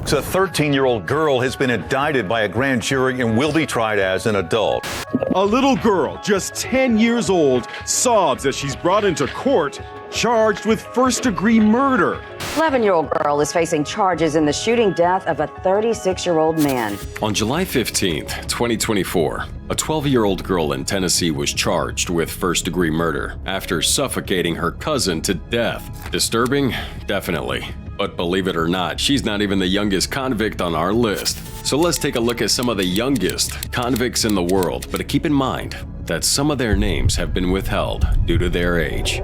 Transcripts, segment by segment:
A 13-year-old girl has been indicted by a grand jury and will be tried as an adult. A little girl, just 10 years old, sobs as she's brought into court, charged with first-degree murder. 11-year-old girl is facing charges in the shooting death of a 36-year-old man. On July 15, 2024, a 12-year-old girl in Tennessee was charged with first-degree murder after suffocating her cousin to death. Disturbing? Definitely. But believe it or not, she's not even the youngest convict on our list. So let's take a look at some of the youngest convicts in the world, but keep in mind that some of their names have been withheld due to their age.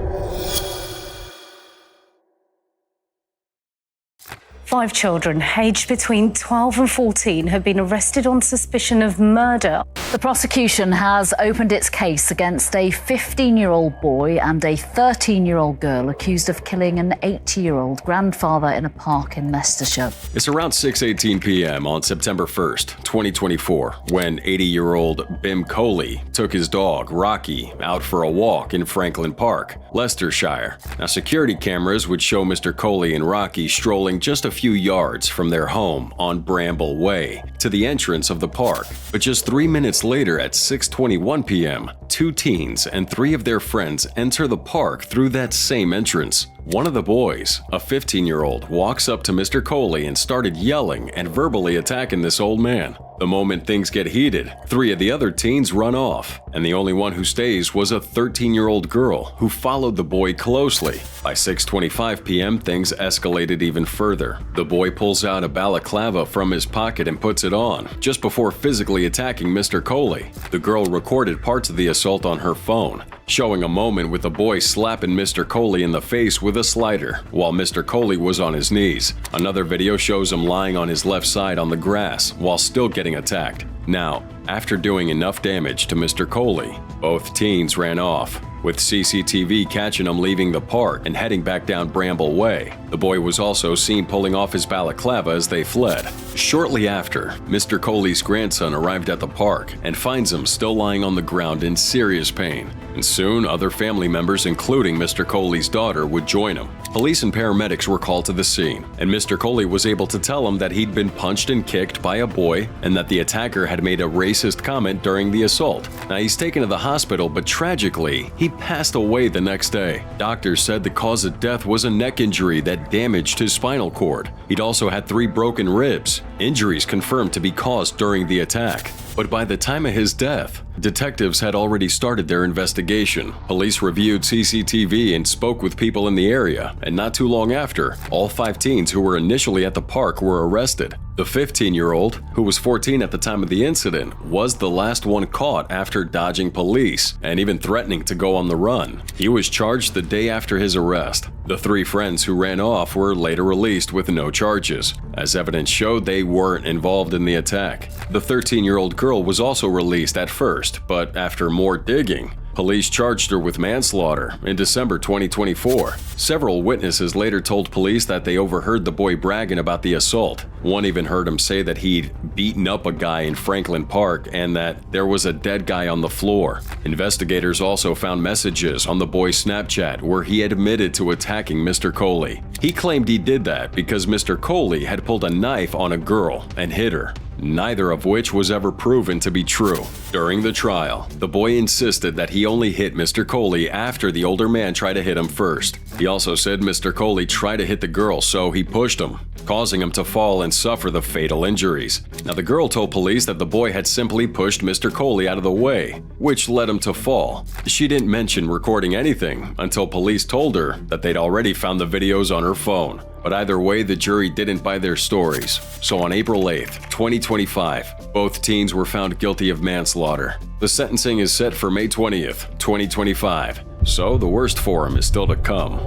5 children, aged between 12 and 14, have been arrested on suspicion of murder. The prosecution has opened its case against a 15-year-old boy and a 13-year-old girl accused of killing an 80-year-old grandfather in a park in Leicestershire. It's around 6:18 p.m. on September 1st, 2024, when 80-year-old Bim Kohley took his dog, Rocky, out for a walk in Franklin Park, Leicestershire. Now, security cameras would show Mr. Kohley and Rocky strolling just a few yards from their home on Bramble Way to the entrance of the park. But just 3 minutes later at 6:21 p.m., 2 teens and 3 of their friends enter the park through that same entrance. One of the boys, a 15-year-old, walks up to Mr. Kohley and started yelling and verbally attacking this old man. The moment things get heated, 3 of the other teens run off, and the only one who stays was a 13-year-old girl who followed the boy closely. By 6:25 p.m., things escalated even further. The boy pulls out a balaclava from his pocket and puts it on, just before physically attacking Mr. Kohley. The girl recorded parts of the assault on her phone, showing a moment with the boy slapping Mr. Kohley in the face with a slider while Mr. Kohley was on his knees. Another video shows him lying on his left side on the grass while still getting attacked. Now, after doing enough damage to Mr. Kohley, both teens ran off, with CCTV catching him leaving the park and heading back down Bramble Way. The boy was also seen pulling off his balaclava as they fled. Shortly after, Mr. Kohley's grandson arrived at the park and finds him still lying on the ground in serious pain. And soon, other family members, including Mr. Kohley's daughter, would join him. Police and paramedics were called to the scene, and Mr. Kohley was able to tell them that he'd been punched and kicked by a boy and that the attacker had made a racist comment during the assault. Now, he's taken to the hospital, but tragically, he passed away the next day. Doctors said the cause of death was a neck injury that damaged his spinal cord. He'd also had 3 broken ribs, injuries confirmed to be caused during the attack. But by the time of his death, detectives had already started their investigation. Police reviewed CCTV and spoke with people in the area, and not too long after, all 5 teens who were initially at the park were arrested. The 15-year-old, who was 14 at the time of the incident, was the last one caught after dodging police and even threatening to go on the run. He was charged the day after his arrest. The 3 friends who ran off were later released with no charges. As evidence showed, they weren't involved in the attack. The 13-year-old girl was also released at first, but after more digging, police charged her with manslaughter in December 2024. Several witnesses later told police that they overheard the boy bragging about the assault. One even heard him say that he'd beaten up a guy in Franklin Park and that there was a dead guy on the floor. Investigators also found messages on the boy's Snapchat where he admitted to attacking Mr. Kohley. He claimed he did that because Mr. Kohley had pulled a knife on a girl and hit her, neither of which was ever proven to be true. During the trial, the boy insisted that he only hit Mr. Kohley after the older man tried to hit him first. He also said Mr. Kohley tried to hit the girl, so he pushed him, causing him to fall and suffer the fatal injuries. Now, the girl told police that the boy had simply pushed Mr. Kohley out of the way, which led him to fall. She didn't mention recording anything until police told her that they'd already found the videos on her phone. But either way, the jury didn't buy their stories. So on April 8th, 2025, both teens were found guilty of manslaughter. The sentencing is set for May 20th, 2025. So the worst for them is still to come.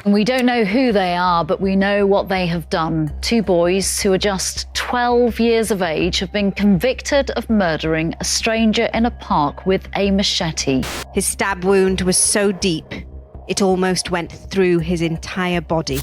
We don't know who they are, but we know what they have done. 2 boys who are just 12 years of age have been convicted of murdering a stranger in a park with a machete. His stab wound was so deep, it almost went through his entire body.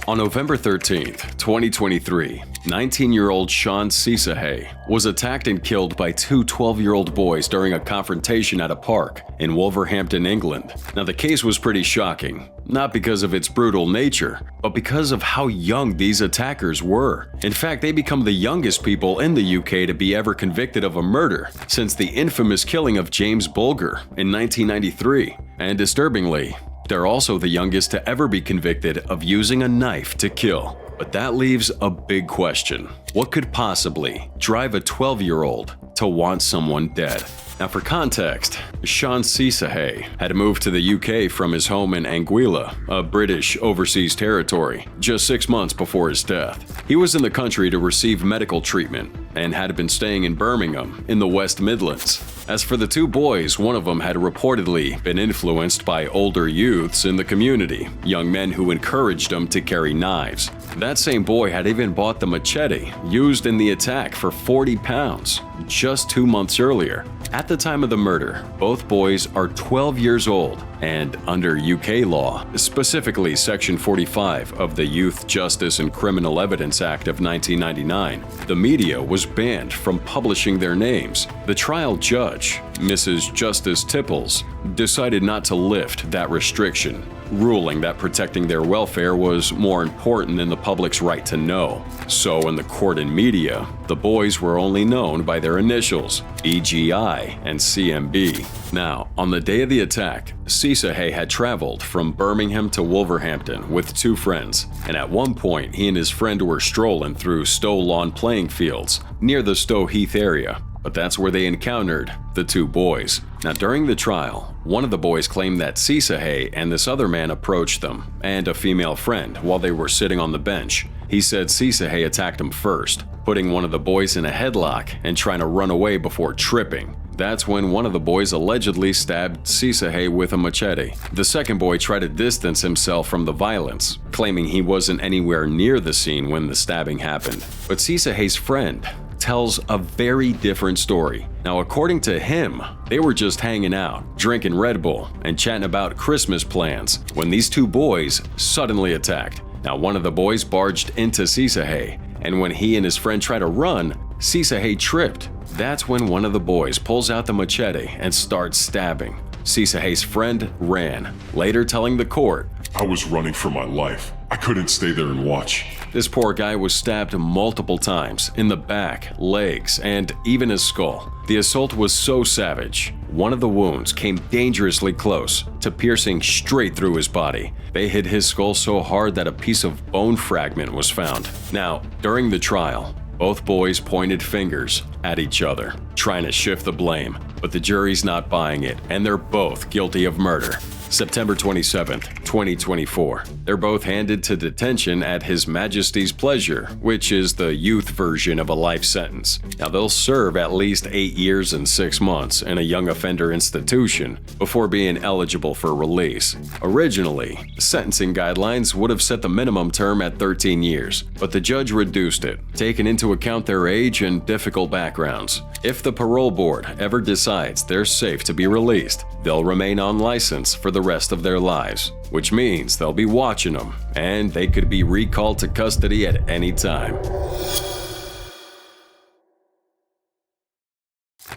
On November 13th, 2023, 19-year-old Sean Cisahay was attacked and killed by 2 12-year-old boys during a confrontation at a park in Wolverhampton, England. Now, the case was pretty shocking. not because of its brutal nature, but because of how young these attackers were. In fact, they become the youngest people in the UK to be ever convicted of a murder since the infamous killing of James Bulger in 1993. And disturbingly, they're also the youngest to ever be convicted of using a knife to kill. But that leaves a big question. What could possibly drive a 12-year-old to want someone dead? Now for context, Sean Cisahay had moved to the UK from his home in Anguilla, a British overseas territory, just 6 months before his death. He was in the country to receive medical treatment and had been staying in Birmingham in the West Midlands. As for the two boys, one of them had reportedly been influenced by older youths in the community, young men who encouraged him to carry knives. That same boy had even bought the machete used in the attack for £40 just 2 months earlier. At the time of the murder, both boys are 12 years old, and under UK law, specifically Section 45 of the Youth Justice and Criminal Evidence Act of 1999, the media was banned from publishing their names. The trial judge, Mrs. Justice Tipples, decided not to lift that restriction, ruling that protecting their welfare was more important than the public's right to know. So in the court and media, the boys were only known by their initials, EGI and CMB. Now, on the day of the attack, Cisahay had traveled from Birmingham to Wolverhampton with two friends, and at one point he and his friend were strolling through Stow Lawn playing fields near the Stow Heath area. But that's where they encountered the two boys. Now during the trial, one of the boys claimed that Cisahay and this other man approached them, and a female friend, while they were sitting on the bench. He said Cisahay attacked him first, putting one of the boys in a headlock and trying to run away before tripping. That's when one of the boys allegedly stabbed Cisahay with a machete. The second boy tried to distance himself from the violence, claiming he wasn't anywhere near the scene when the stabbing happened. But Cisahay's friend tells a very different story. Now, according to him, they were just hanging out, drinking Red Bull, and chatting about Christmas plans when these two boys suddenly attacked. Now, one of the boys barged into Cisahay, and when he and his friend tried to run, Cisahay tripped. That's when one of the boys pulls out the machete and starts stabbing. Cisahay's friend ran, later telling the court, "I was running for my life. I couldn't stay there and watch." This poor guy was stabbed multiple times in the back, legs, and even his skull. The assault was so savage, one of the wounds came dangerously close to piercing straight through his body. They hit his skull so hard that a piece of bone fragment was found. Now, during the trial, both boys pointed fingers at each other, trying to shift the blame, but the jury's not buying it, and they're both guilty of murder. September 27th, 2024. They're both handed to detention at His Majesty's pleasure, which is the youth version of a life sentence. Now, they'll serve at least 8 years and 6 months in a young offender institution before being eligible for release. Originally, sentencing guidelines would have set the minimum term at 13 years, but the judge reduced it, taking into account their age and difficult backgrounds. If the parole board ever decides they're safe to be released, they'll remain on license for the rest of their lives, which means they'll be watching them, and they could be recalled to custody at any time.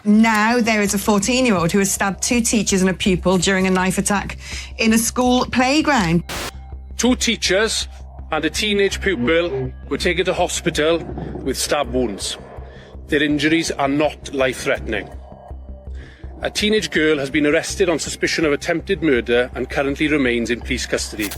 Now there is a 14-year-old who has stabbed 2 teachers and a pupil during a knife attack in a school playground. 2 teachers and a teenage pupil were taken to hospital with stab wounds. Their injuries are not life-threatening. A teenage girl has been arrested on suspicion of attempted murder and currently remains in police custody.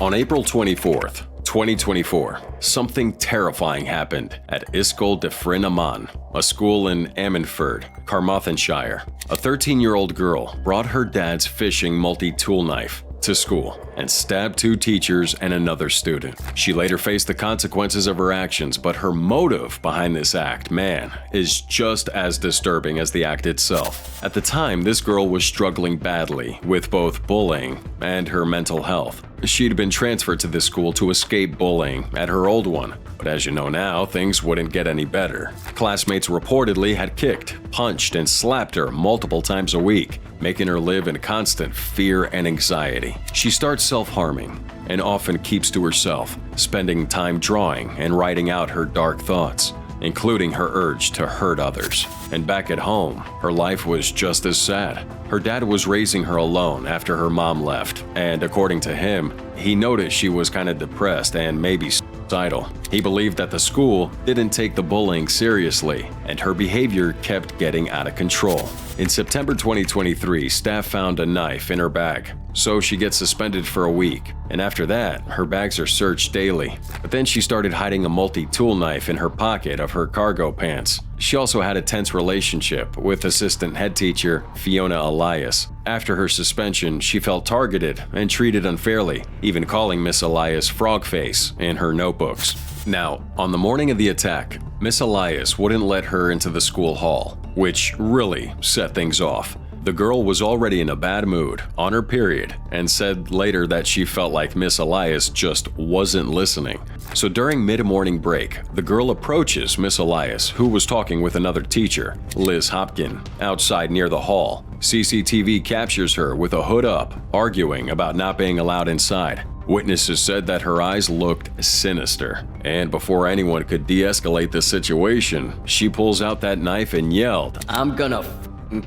On April 24th, 2024, something terrifying happened at Ysgol de Fryn Aman, a school in Ammanford, Carmarthenshire. A 13-year-old girl brought her dad's fishing multi-tool knife to school and stabbed 2 teachers and another student. She later faced the consequences of her actions, but her motive behind this act, man, is just as disturbing as the act itself. At the time, this girl was struggling badly with both bullying and her mental health. She'd been transferred to this school to escape bullying at her old one, but as you know now, things wouldn't get any better. Classmates reportedly had kicked, punched, and slapped her multiple times a week, making her live in constant fear and anxiety. She starts self-harming and often keeps to herself, spending time drawing and writing out her dark thoughts. including her urge to hurt others. And back at home, her life was just as sad. Her dad was raising her alone after her mom left, and according to him, he noticed she was kind of depressed and maybe suicidal. He believed that the school didn't take the bullying seriously, and her behavior kept getting out of control. In September 2023, staff found a knife in her bag, so she gets suspended for a week, and after that, her bags are searched daily. But then she started hiding a multi-tool knife in her pocket of her cargo pants. She also had a tense relationship with assistant head teacher Fiona Elias. After her suspension, she felt targeted and treated unfairly, even calling Miss Elias frog face in her notebooks. Now, on the morning of the attack, Miss Elias wouldn't let her into the school hall, which really set things off. The girl was already in a bad mood, on her period, and said later that she felt like Miss Elias just wasn't listening. So during mid-morning break, the girl approaches Miss Elias, who was talking with another teacher, Liz Hopkin, outside near the hall. CCTV captures her with a hood up, arguing about not being allowed inside. Witnesses said that her eyes looked sinister, and before anyone could de-escalate the situation, she pulls out that knife and yelled, "I'm gonna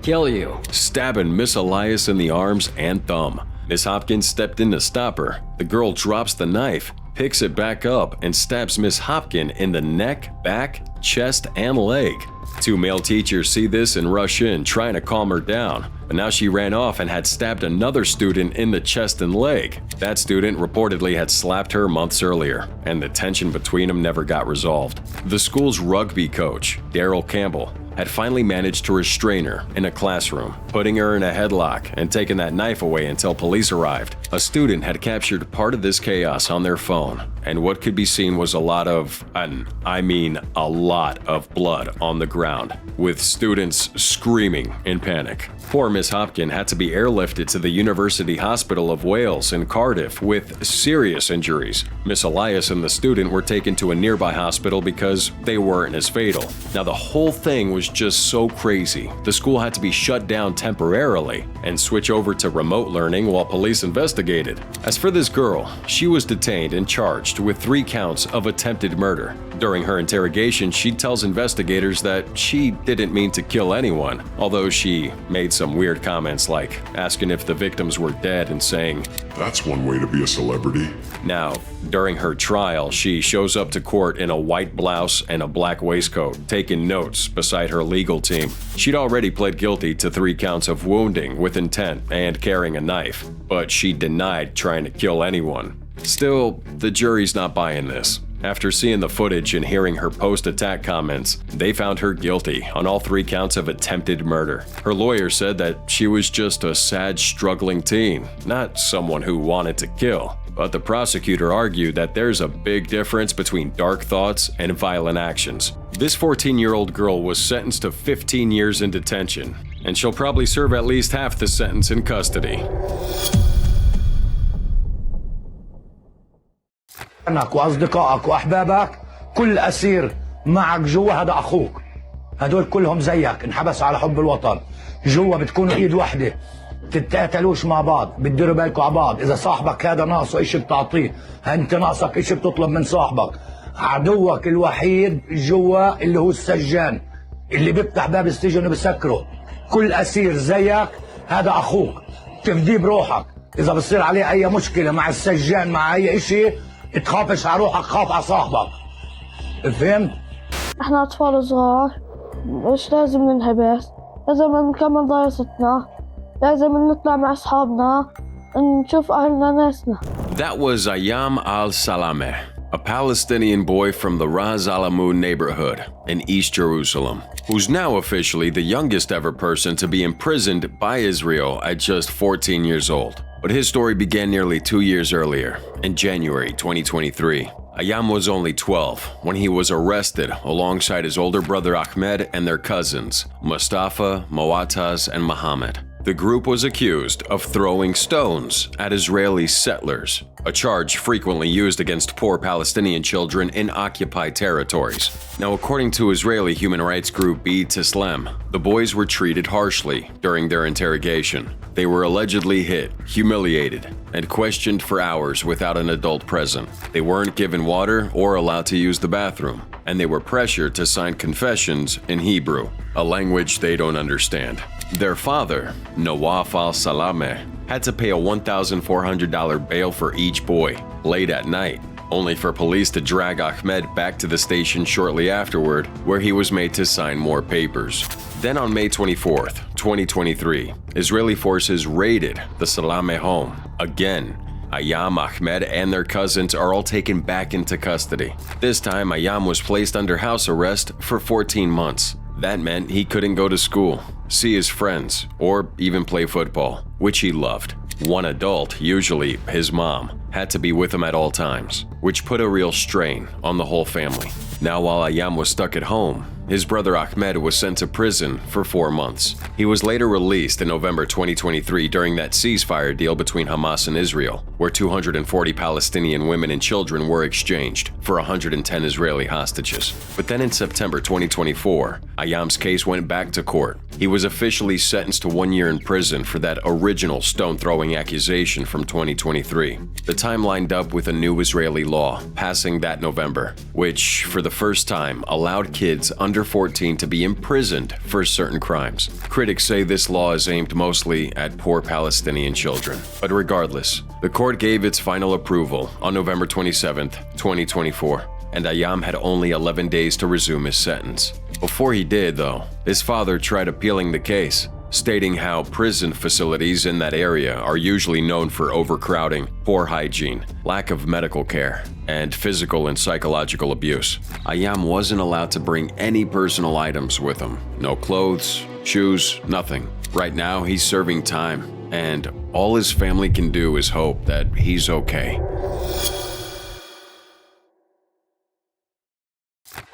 kill you," stabbing Miss Elias in the arms and thumb. Miss Hopkins stepped in to stop her. The girl drops the knife, picks it back up, and stabs Miss Hopkins in the neck, back, chest, and leg. Two male teachers see this and rush in, trying to calm her down. But now she ran off and had stabbed another student in the chest and leg. That student reportedly had slapped her months earlier, and the tension between them never got resolved. The school's rugby coach, Daryl Campbell, had finally managed to restrain her in a classroom, putting her in a headlock and taking that knife away until police arrived. A student had captured part of this chaos on their phone, and what could be seen was a lot of blood on the ground, with students screaming in panic. Poor Miss Hopkins had to be airlifted to the University Hospital of Wales in Cardiff with serious injuries. Miss Elias and the student were taken to a nearby hospital because they weren't as fatal. Now the whole thing was just so crazy, the school had to be shut down temporarily and switch over to remote learning while police investigated. As for this girl, she was detained and charged with 3 counts of attempted murder. During her interrogation, she tells investigators that she didn't mean to kill anyone, although she made some weird comments like asking if the victims were dead and saying, "That's one way to be a celebrity." Now, during her trial, she shows up to court in a white blouse and a black waistcoat, taking notes beside her legal team. She'd already pled guilty to 3 counts of wounding with intent and carrying a knife, but she denied trying to kill anyone. Still, the jury's not buying this. After seeing the footage and hearing her post-attack comments, they found her guilty on all 3 counts of attempted murder. Her lawyer said that she was just a sad, struggling teen, not someone who wanted to kill. But the prosecutor argued that there's a big difference between dark thoughts and violent actions. This 14-year-old girl was sentenced to 15 years in detention, and she'll probably serve at least half the sentence in custody. أنك وأصدقائك وأحبابك كل أسير معك جوا هذا أخوك. هدول كلهم زيك انحبس على حب الوطن. جوا بتكونوا إيد واحدة. تتقاتلوش مع بعض، بتديروا بالكم على بعض. إذا صاحبك هذا ناقصه إشي بتعطيه، أنت ناقصك إشي بتطلب من صاحبك. عدوك الوحيد جوا اللي هو السجان، اللي بيفتح باب السجن وبسكره. كل أسير زيك هذا أخوك. تفديه بروحك. إذا بصير عليه أي مشكلة مع السجان مع أي إشي، تخافش على روحك، خاف على صاحبك. فهمت؟ احنا اطفال صغار، مش لازم ننحبس، لازم نكمل دراستنا، لازم نطلع مع اصحابنا، نشوف اهلنا ناسنا. That was Ayam al-Salameh, a Palestinian boy from the Ras al-Amun neighborhood in East Jerusalem, who's now officially the youngest ever person to be imprisoned by Israel at just 14 years old. But his story began nearly 2 years earlier, in January 2023. Ayam was only 12 when he was arrested alongside his older brother Ahmed and their cousins, Mustafa, Moataz, and Mohammed. The group was accused of throwing stones at Israeli settlers, a charge frequently used against poor Palestinian children in occupied territories. Now, according to Israeli human rights group B'Tselem, the boys were treated harshly during their interrogation. They were allegedly hit, humiliated, and questioned for hours without an adult present. They weren't given water or allowed to use the bathroom, and they were pressured to sign confessions in Hebrew, a language they don't understand. Their father, Nawaf al-Salameh, had to pay a $1,400 bail for each boy, late at night, only for police to drag Ahmed back to the station shortly afterward, where he was made to sign more papers. Then on May 24th, 2023, Israeli forces raided the Salameh home. Again, Ayam, Ahmed, and their cousins are all taken back into custody. This time, Ayam was placed under house arrest for 14 months. That meant he couldn't go to school, see his friends, or even play football, which he loved. One adult, usually his mom, had to be with him at all times, which put a real strain on the whole family. Now, while Ayam was stuck at home, his brother Ahmed was sent to prison for 4 months. He was later released in November 2023 during that ceasefire deal between Hamas and Israel, where 240 Palestinian women and children were exchanged for 110 Israeli hostages. But then in September 2024, Ayam's case went back to court. He was officially sentenced to 1 year in prison for that original stone-throwing accusation from 2023. The time lined up with a new Israeli law passing that November, which, for the first time, allowed kids under 14 to be imprisoned for certain crimes. Critics say this law is aimed mostly at poor Palestinian children. But regardless, the court gave its final approval on November 27, 2024, and Ayam had only 11 days to resume his sentence. Before he did, though, his father tried appealing the case, stating how prison facilities in that area are usually known for overcrowding, poor hygiene, lack of medical care, and physical and psychological abuse. Ayam wasn't allowed to bring any personal items with him. No clothes, shoes, nothing. Right now, he's serving time, and all his family can do is hope that he's okay.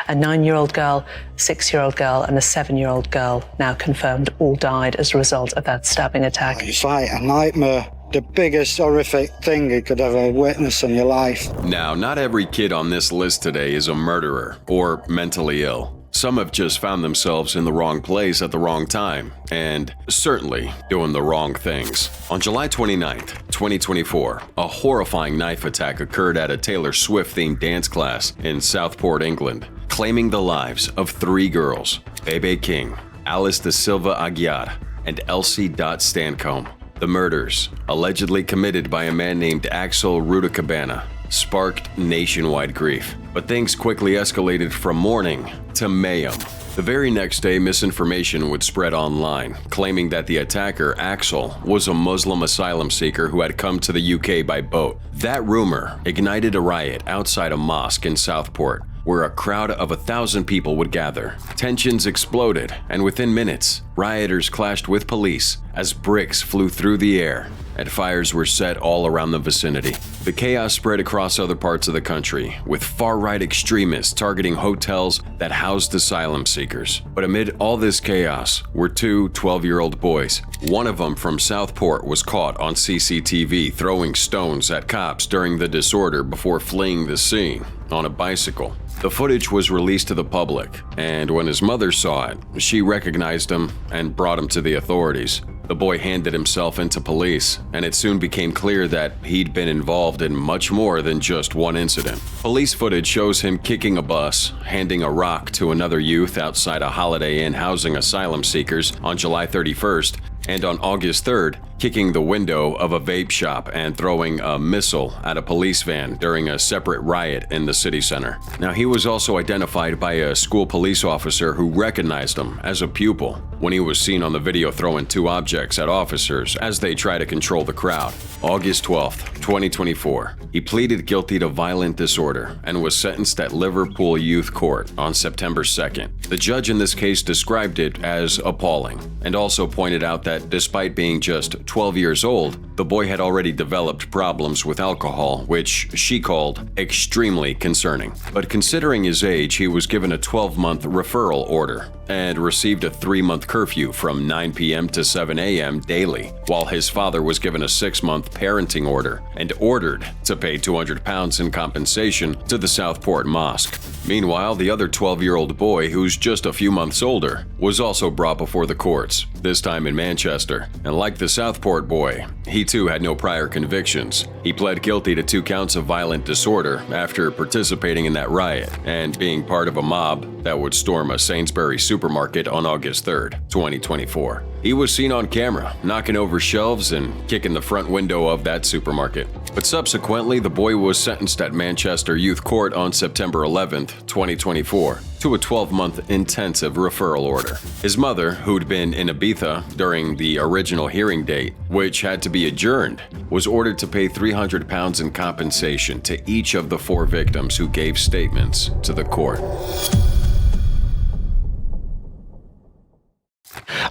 A 9-year-old girl, 6-year-old girl, and a 7-year-old girl, now confirmed, all died as a result of that stabbing attack. It's like a nightmare. The biggest horrific thing you could ever witness in your life. Now, not every kid on this list today is a murderer or mentally ill. Some have just found themselves in the wrong place at the wrong time, and certainly doing the wrong things. On July 29th, 2024, a horrifying knife attack occurred at a Taylor Swift-themed dance class in Southport, England, claiming the lives of 3 girls, Bebe King, Alice da Silva Aguiar, and Elsie Stancombe. The murders, allegedly committed by a man named Axel Rudacabana, sparked nationwide grief. But things quickly escalated from mourning to mayhem. The very next day, misinformation would spread online, claiming that the attacker, Axel, was a Muslim asylum seeker who had come to the UK by boat. That rumor ignited a riot outside a mosque in Southport, where a crowd of 1,000 people would gather. Tensions exploded, and within minutes, rioters clashed with police as bricks flew through the air and fires were set all around the vicinity. The chaos spread across other parts of the country, with far-right extremists targeting hotels that housed asylum seekers. But amid all this chaos were 2 12-year-old boys. One of them from Southport was caught on CCTV throwing stones at cops during the disorder before fleeing the scene on a bicycle. The footage was released to the public, and when his mother saw it, she recognized him and brought him to the authorities. The boy handed himself into police, and it soon became clear that he'd been involved in much more than just one incident. Police footage shows him kicking a bus, handing a rock to another youth outside a Holiday Inn housing asylum seekers on July 31st, and on August 3rd, kicking the window of a vape shop and throwing a missile at a police van during a separate riot in the city center. Now, he was also identified by a school police officer who recognized him as a pupil when he was seen on the video throwing 2 objects at officers as they try to control the crowd. August 12th, 2024, he pleaded guilty to violent disorder and was sentenced at Liverpool Youth Court on September 2nd. The judge in this case described it as appalling and also pointed out that despite being just 12 years old, the boy had already developed problems with alcohol, which she called extremely concerning. But considering his age, he was given a 12-month referral order and received a 3-month curfew from 9 p.m. to 7 a.m. daily, while his father was given a 6-month parenting order and ordered to pay £200 in compensation to the Southport mosque. Meanwhile, the other 12-year-old boy, who's just a few months older, was also brought before the courts, this time in Manchester. And like the Southport boy, he too had no prior convictions. He pled guilty to 2 counts of violent disorder after participating in that riot and being part of a mob that would storm a Sainsbury's supermarket on August 3rd, 2024. He was seen on camera, knocking over shelves and kicking the front window of that supermarket. But subsequently, the boy was sentenced at Manchester Youth Court on September 11th, 2024, to a 12-month intensive referral order. His mother, who'd been in Ibiza during the original hearing date, which had to be adjourned, was ordered to pay £300 in compensation to each of the 4 victims who gave statements to the court.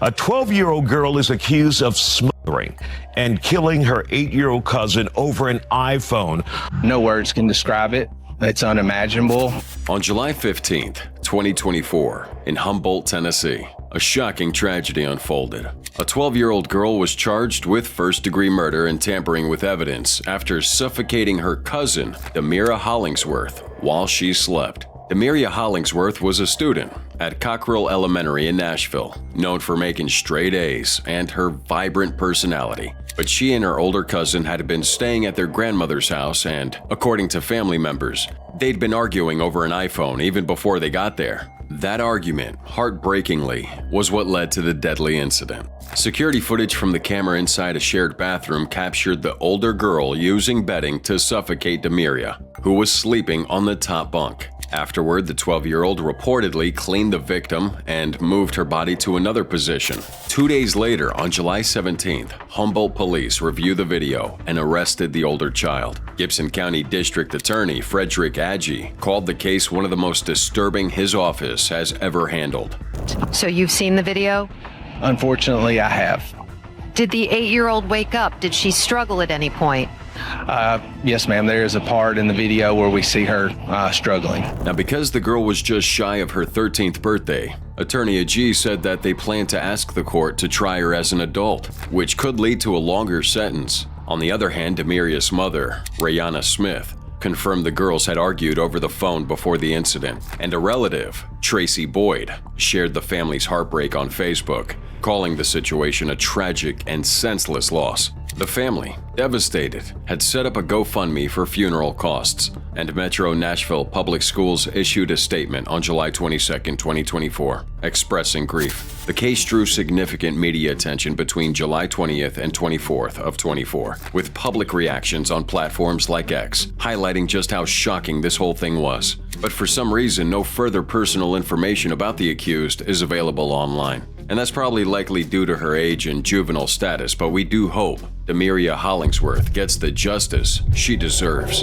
A 12-year-old girl is accused of smothering and killing her 8-year-old cousin over an iPhone. No words can describe it. It's unimaginable. On July 15th, 2024, in Humboldt, Tennessee, a shocking tragedy unfolded. A 12-year-old girl was charged with first-degree murder and tampering with evidence after suffocating her cousin, Demira Hollingsworth, while she slept. Demira Hollingsworth was a student at Cockrell Elementary in Nashville, known for making straight A's and her vibrant personality. But she and her older cousin had been staying at their grandmother's house and, according to family members, they'd been arguing over an iPhone even before they got there. That argument, heartbreakingly, was what led to the deadly incident. Security footage from the camera inside a shared bathroom captured the older girl using bedding to suffocate Demira, who was sleeping on the top bunk. Afterward, the 12-year-old reportedly cleaned the victim and moved her body to another position. 2 days later, on July 17th, Humboldt police reviewed the video and arrested the older child. Gibson County District Attorney Frederick Agee called the case one of the most disturbing his office has ever handled. So you've seen the video? Unfortunately, I have. Did the 8-year-old wake up? Did she struggle at any point? Yes, ma'am. There is a part in the video where we see her struggling. Now, because the girl was just shy of her 13th birthday, Attorney Agee said that they plan to ask the court to try her as an adult, which could lead to a longer sentence. On the other hand, Demira's mother, Rayana Smith, confirmed the girls had argued over the phone before the incident, and a relative, Tracy Boyd, shared the family's heartbreak on Facebook, calling the situation a tragic and senseless loss. The family, devastated, had set up a GoFundMe for funeral costs, and Metro Nashville Public Schools issued a statement on July 22, 2024, expressing grief. The case drew significant media attention between July 20th and 24th of 24, with public reactions on platforms like X, highlighting just how shocking this whole thing was. But for some reason, no further personal information about the accused is available online. And that's probably likely due to her age and juvenile status, but we do hope Demira Hollingsworth gets the justice she deserves.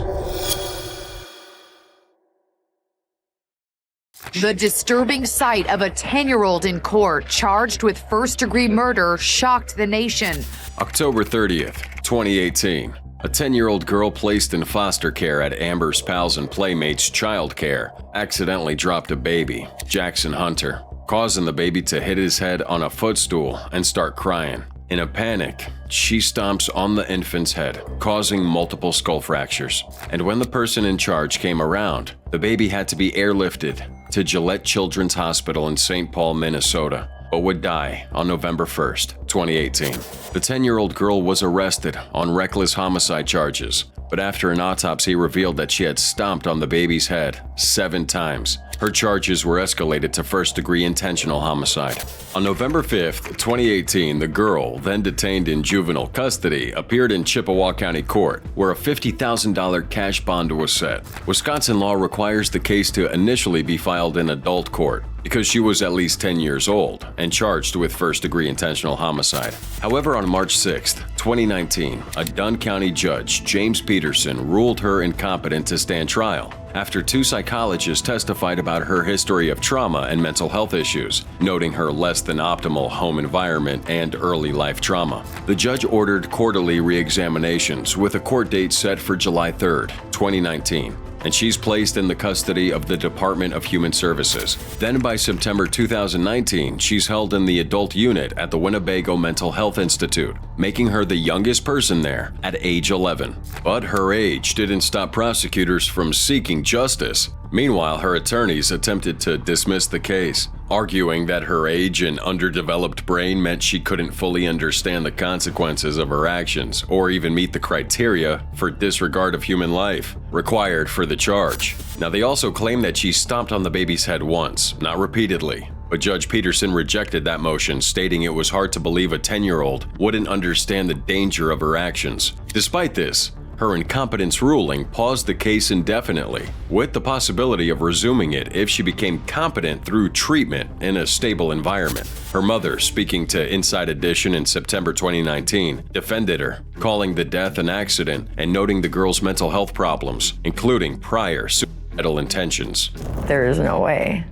The disturbing sight of a 10-year-old in court charged with first-degree murder shocked the nation. October 30th, 2018. A 10-year-old girl placed in foster care at Amber's Pals and Playmates Child Care accidentally dropped a baby, Jackson Hunter, causing the baby to hit his head on a footstool and start crying. In a panic, she stomps on the infant's head, causing multiple skull fractures. And when the person in charge came around, the baby had to be airlifted to Gillette Children's Hospital in St. Paul, Minnesota, but would die on November 1st, 2018. The 10-year-old girl was arrested on reckless homicide charges, but after an autopsy revealed that she had stomped on the baby's head 7 times. Her charges were escalated to first-degree intentional homicide. On November 5th, 2018, the girl, then detained in juvenile custody, appeared in Chippewa County Court, where a $50,000 cash bond was set. Wisconsin law requires the case to initially be filed in adult court, because she was at least 10 years old and charged with first-degree intentional homicide. However, on March 6, 2019, a Dunn County judge, James Peterson, ruled her incompetent to stand trial after 2 psychologists testified about her history of trauma and mental health issues, noting her less than optimal home environment and early life trauma. The judge ordered quarterly re-examinations with a court date set for July 3rd, 2019. And she's placed in the custody of the Department of Human Services. Then by September 2019, she's held in the adult unit at the Winnebago Mental Health Institute, making her the youngest person there at age 11. But her age didn't stop prosecutors from seeking justice. Meanwhile, her attorneys attempted to dismiss the case, arguing that her age and underdeveloped brain meant she couldn't fully understand the consequences of her actions or even meet the criteria for disregard of human life required for the charge. Now, they also claim that she stomped on the baby's head once, not repeatedly. But Judge Peterson rejected that motion, stating it was hard to believe a 10-year-old wouldn't understand the danger of her actions. Despite this, her incompetence ruling paused the case indefinitely, with the possibility of resuming it if she became competent through treatment in a stable environment. Her mother, speaking to Inside Edition in September 2019, defended her, calling the death an accident and noting the girl's mental health problems, including prior suicidal intentions. There is no way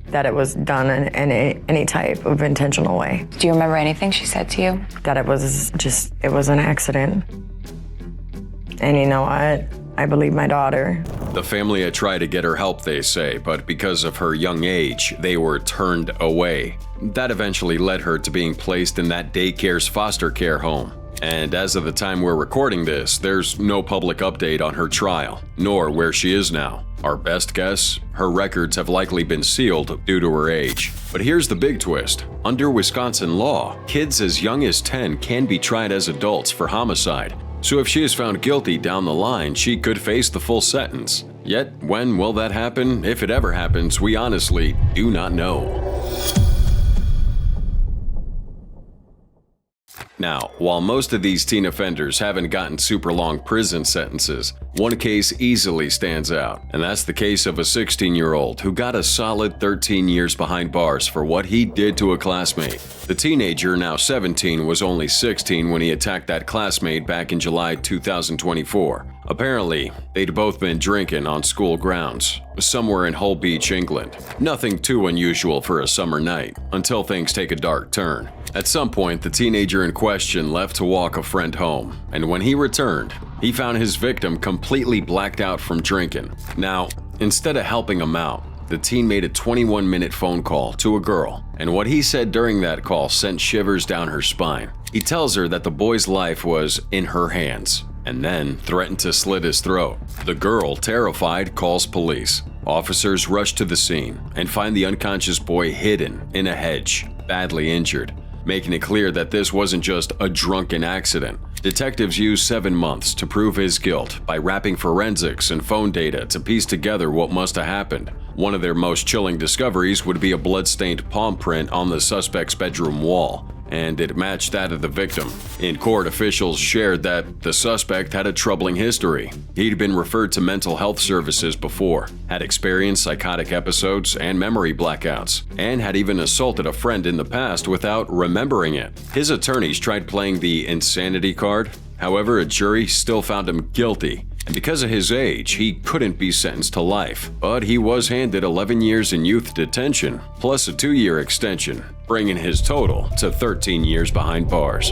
that it was done in any type of intentional way. Do you remember anything she said to you? That it was an accident. And you know what? I believe my daughter. The family had tried to get her help, they say, but because of her young age, they were turned away. That eventually led her to being placed in that daycare's foster care home. And as of the time we're recording this, there's no public update on her trial, nor where she is now. Our best guess, her records have likely been sealed due to her age. But here's the big twist. Under Wisconsin law, kids as young as 10 can be tried as adults for homicide. So if she is found guilty down the line, she could face the full sentence. Yet, when will that happen? If it ever happens, we honestly do not know. Now, while most of these teen offenders haven't gotten super long prison sentences, one case easily stands out, and that's the case of a 16-year-old who got a solid 13 years behind bars for what he did to a classmate. The teenager, now 17, was only 16 when he attacked that classmate back in July 2024. Apparently, they'd both been drinking on school grounds, somewhere in Hull Beach, England. Nothing too unusual for a summer night, until things take a dark turn. At some point, the teenager in question left to walk a friend home, and when he returned, he found his victim completely blacked out from drinking. Now, instead of helping him out, the teen made a 21-minute phone call to a girl, and what he said during that call sent shivers down her spine. He tells her that the boy's life was in her hands, and then threatened to slit his throat. The girl, terrified, calls police. Officers rush to the scene and find the unconscious boy hidden in a hedge, badly injured, making it clear that this wasn't just a drunken accident. Detectives used 7 months to prove his guilt by wrapping forensics and phone data to piece together what must have happened. One of their most chilling discoveries would be a blood-stained palm print on the suspect's bedroom wall, and it matched that of the victim. In court, officials shared that the suspect had a troubling history. He'd been referred to mental health services before, had experienced psychotic episodes and memory blackouts, and had even assaulted a friend in the past without remembering it. His attorneys tried playing the insanity card. However, a jury still found him guilty, and because of his age, he couldn't be sentenced to life. But he was handed 11 years in youth detention, plus a 2-year extension, bringing his total to 13 years behind bars.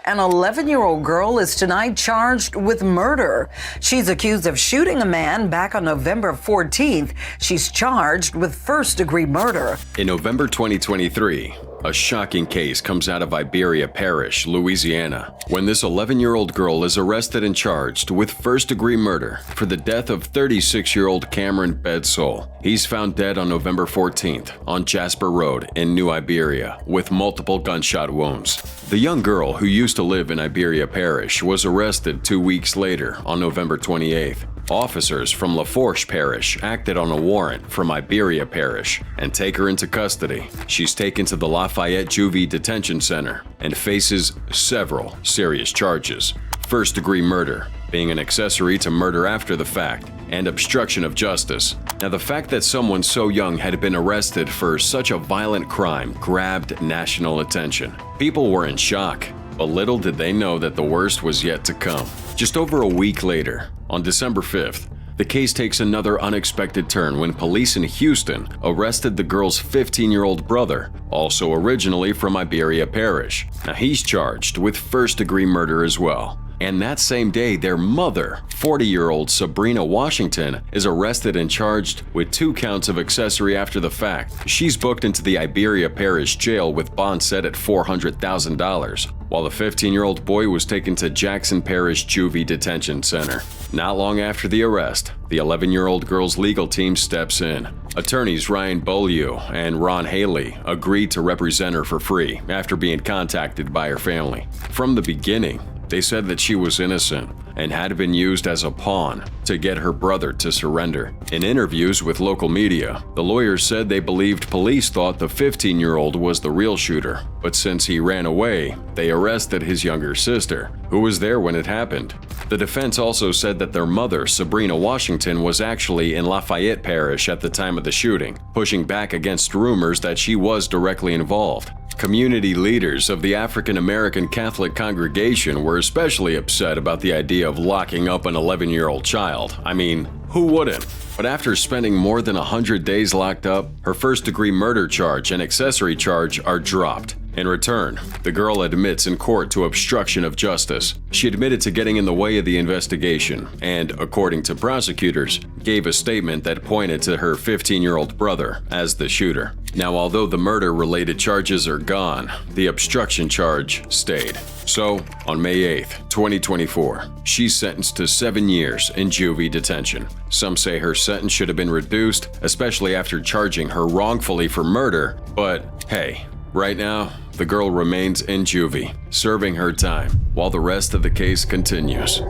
An 11-year-old girl is tonight charged with murder. She's accused of shooting a man back on November 14th. She's charged with first-degree murder. In November 2023, a shocking case comes out of Iberia Parish, Louisiana, when this 11-year-old girl is arrested and charged with first-degree murder for the death of 36-year-old Cameron Bedsole. He's found dead on November 14th on Jasper Road in New Iberia with multiple gunshot wounds. The young girl, who used to live in Iberia Parish, was arrested 2 weeks later on November 28th. Officers from LaFourche Parish acted on a warrant from Iberia Parish and take her into custody. She's taken to the Lafayette Juvie Detention Center and faces several serious charges. first-degree murder, being an accessory to murder after the fact, and obstruction of justice. Now, the fact that someone so young had been arrested for such a violent crime grabbed national attention. People were in shock, but little did they know that the worst was yet to come. Just over a week later, on December 5th, the case takes another unexpected turn when police in Houston arrested the girl's 15-year-old brother, also originally from Iberia Parish. Now, he's charged with first-degree murder as well. And that same day, their mother, 40-year-old Sabrina Washington, is arrested and charged with 2 counts of accessory after the fact. She's booked into the Iberia Parish jail with bond set at $400,000, while the 15-year-old boy was taken to Jackson Parish Juvie Detention Center. Not long after the arrest, the 11-year-old girl's legal team steps in. Attorneys Ryan Beaulieu and Ron Haley agreed to represent her for free after being contacted by her family. From the beginning, they said that she was innocent and had been used as a pawn to get her brother to surrender. In interviews with local media, the lawyers said they believed police thought the 15-year-old was the real shooter, but since he ran away, they arrested his younger sister, who was there when it happened. The defense also said that their mother, Sabrina Washington, was actually in Lafayette Parish at the time of the shooting, pushing back against rumors that she was directly involved. Community leaders of the African American Catholic congregation were especially upset about the idea of locking up an 11-year-old child. I mean, who wouldn't? But after spending more than 100 days locked up, her first-degree murder charge and accessory charge are dropped. In return, the girl admits in court to obstruction of justice. She admitted to getting in the way of the investigation and, according to prosecutors, gave a statement that pointed to her 15-year-old brother as the shooter. Now, although the murder-related charges are gone, the obstruction charge stayed. So, on May 8, 2024, she's sentenced to 7 years in juvie detention. Some say her sentence should have been reduced, especially after charging her wrongfully for murder, but hey, right now, the girl remains in juvie, serving her time, while the rest of the case continues.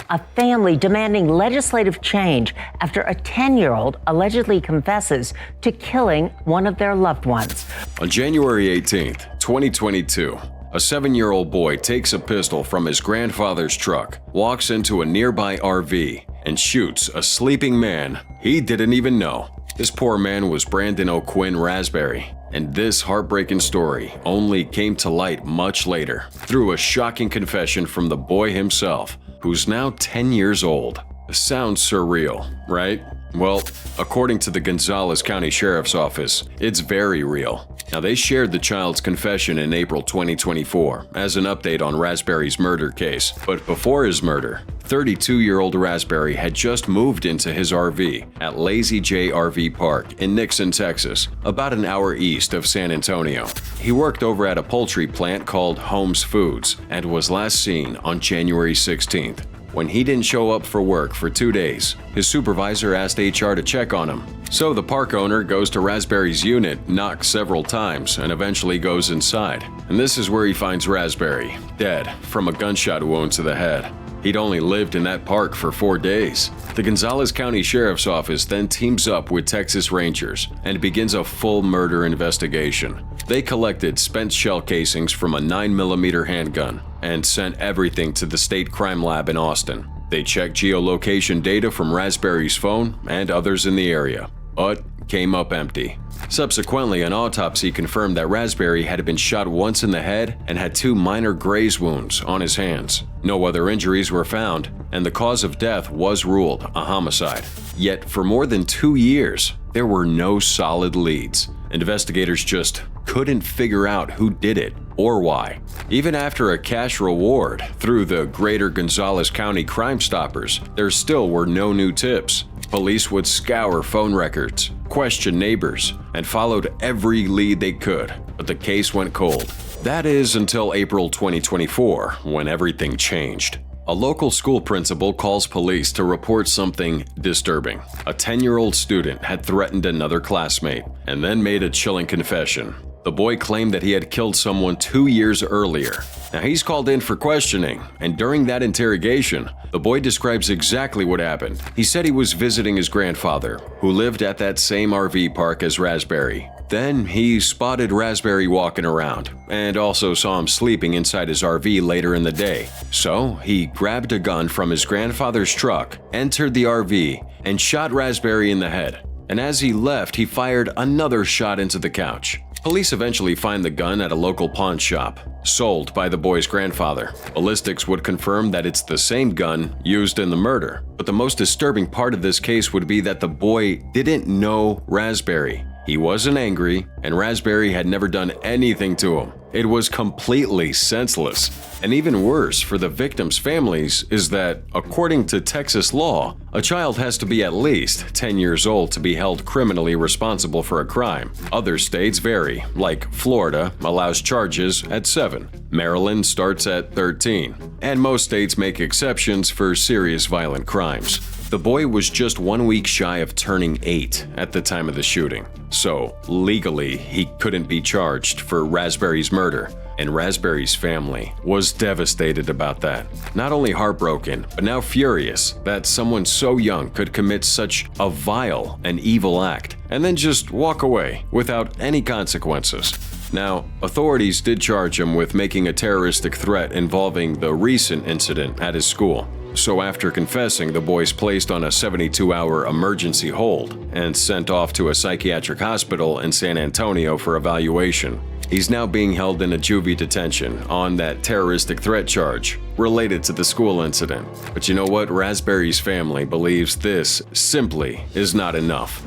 A family demanding legislative change after a 10-year-old allegedly confesses to killing one of their loved ones. On January 18, 2022, a 7-year-old boy takes a pistol from his grandfather's truck, walks into a nearby RV, and shoots a sleeping man he didn't even know. This poor man was Brandon O'Quinn Raspberry, and this heartbreaking story only came to light much later through a shocking confession from the boy himself, who's now 10 years old. Sounds surreal, right? Well, according to the Gonzales County Sheriff's Office, it's very real. Now, they shared the child's confession in April 2024 as an update on Raspberry's murder case. But before his murder, 32-year-old Raspberry had just moved into his RV at Lazy J RV Park in Nixon, Texas, about an hour east of San Antonio. He worked over at a poultry plant called Holmes Foods and was last seen on January 16th. When he didn't show up for work for 2 days, his supervisor asked HR to check on him. So the park owner goes to Raspberry's unit, knocks several times, and eventually goes inside. And this is where he finds Raspberry, dead from a gunshot wound to the head. He'd only lived in that park for 4 days. The Gonzales County Sheriff's Office then teams up with Texas Rangers and begins a full murder investigation. They collected spent shell casings from a 9mm handgun and sent everything to the state crime lab in Austin. They checked geolocation data from Raspberry's phone and others in the area, but came up empty. Subsequently, an autopsy confirmed that Raspberry had been shot once in the head and had 2 minor graze wounds on his hands. No other injuries were found, and the cause of death was ruled a homicide. Yet, for more than 2 years, there were no solid leads. Investigators just couldn't figure out who did it or why. Even after a cash reward through the Greater Gonzales County Crime Stoppers, there still were no new tips. Police would scour phone records, question neighbors, and followed every lead they could, but the case went cold. That is until April 2024, when everything changed. A local school principal calls police to report something disturbing. A 10-year-old student had threatened another classmate and then made a chilling confession. The boy claimed that he had killed someone 2 years earlier. Now, he's called in for questioning, and during that interrogation, the boy describes exactly what happened. He said he was visiting his grandfather, who lived at that same RV park as Raspberry. Then he spotted Raspberry walking around and also saw him sleeping inside his RV later in the day. So he grabbed a gun from his grandfather's truck, entered the RV, and shot Raspberry in the head. And as he left, he fired another shot into the couch. Police eventually find the gun at a local pawn shop, sold by the boy's grandfather. Ballistics would confirm that it's the same gun used in the murder. But the most disturbing part of this case would be that the boy didn't know Raspberry. He wasn't angry, and Raspberry had never done anything to him. It was completely senseless. And even worse for the victims' families is that, according to Texas law, a child has to be at least 10 years old to be held criminally responsible for a crime. Other states vary, like Florida allows charges at 7. Maryland starts at 13. And most states make exceptions for serious violent crimes. The boy was just 1 week shy of turning 8 at the time of the shooting. So, legally, he couldn't be charged for Raspberry's murder. And Raspberry's family was devastated about that. Not only heartbroken, but now furious that someone so young could commit such a vile and evil act and then just walk away without any consequences. Now, authorities did charge him with making a terroristic threat involving the recent incident at his school. So after confessing, the boy's placed on a 72-hour emergency hold and sent off to a psychiatric hospital in San Antonio for evaluation. He's now being held in a juvie detention on that terroristic threat charge related to the school incident. But you know what? Raspberry's family believes this simply is not enough.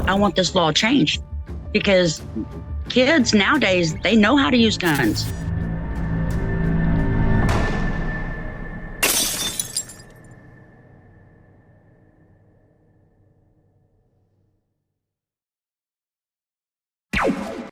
I want this law changed because kids nowadays, they know how to use guns.